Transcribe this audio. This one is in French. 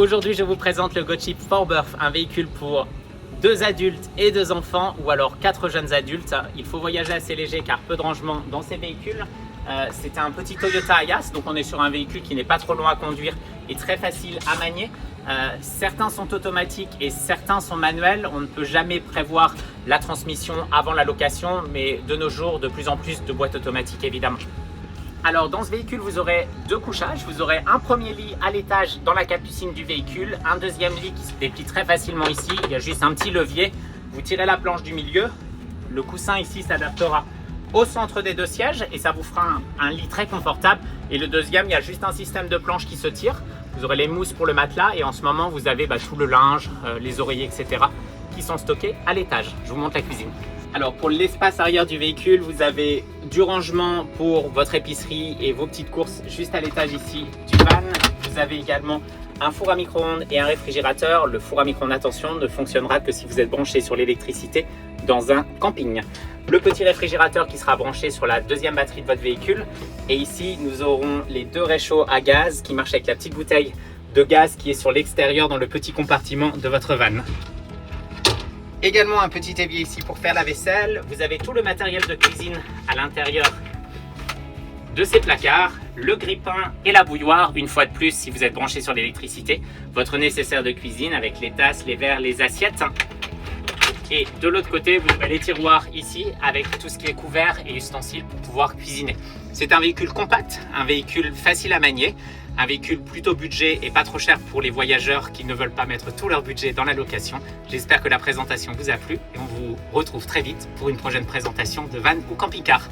Aujourd'hui, je vous présente le GoChip 4Birth, un véhicule pour 2 adultes et 2 enfants ou alors 4 jeunes adultes. Il faut voyager assez léger car peu de rangement dans ces véhicules. C'est un petit Toyota Yaris, donc on est sur un véhicule qui n'est pas trop long à conduire et très facile à manier. Certains sont automatiques et certains sont manuels. On ne peut jamais prévoir la transmission avant la location, mais de nos jours, de plus en plus de boîtes automatiques évidemment. Alors dans ce véhicule, vous aurez 2 couchages. Vous aurez un premier lit à l'étage dans la capucine du véhicule, un deuxième lit qui se déplie très facilement ici. Il y a juste un petit levier. Vous tirez la planche du milieu. Le coussin ici s'adaptera au centre des 2 sièges et ça vous fera un lit très confortable. Et le deuxième, il y a juste un système de planche qui se tire. Vous aurez les mousses pour le matelas et en ce moment, vous avez tout le linge, les oreillers, etc. qui sont stockés à l'étage. Je vous montre la cuisine. Alors pour l'espace arrière du véhicule, vous avez du rangement pour votre épicerie et vos petites courses juste à l'étage ici du van. Vous avez également un four à micro-ondes et un réfrigérateur. Le four à micro-ondes, attention, ne fonctionnera que si vous êtes branché sur l'électricité dans un camping. Le petit réfrigérateur qui sera branché sur la deuxième batterie de votre véhicule. Et ici, nous aurons les 2 réchauds à gaz qui marchent avec la petite bouteille de gaz qui est sur l'extérieur dans le petit compartiment de votre van. Également un petit évier ici pour faire la vaisselle. Vous avez tout le matériel de cuisine à l'intérieur de ces placards, le grille-pain et la bouilloire. Une fois de plus, si vous êtes branché sur l'électricité, votre nécessaire de cuisine avec les tasses, les verres, les assiettes. Et de l'autre côté, vous avez les tiroirs ici avec tout ce qui est couvert et ustensiles pour pouvoir cuisiner. C'est un véhicule compact, un véhicule facile à manier, un véhicule plutôt budget et pas trop cher pour les voyageurs qui ne veulent pas mettre tout leur budget dans la location. J'espère que la présentation vous a plu et on vous retrouve très vite pour une prochaine présentation de van ou camping-car.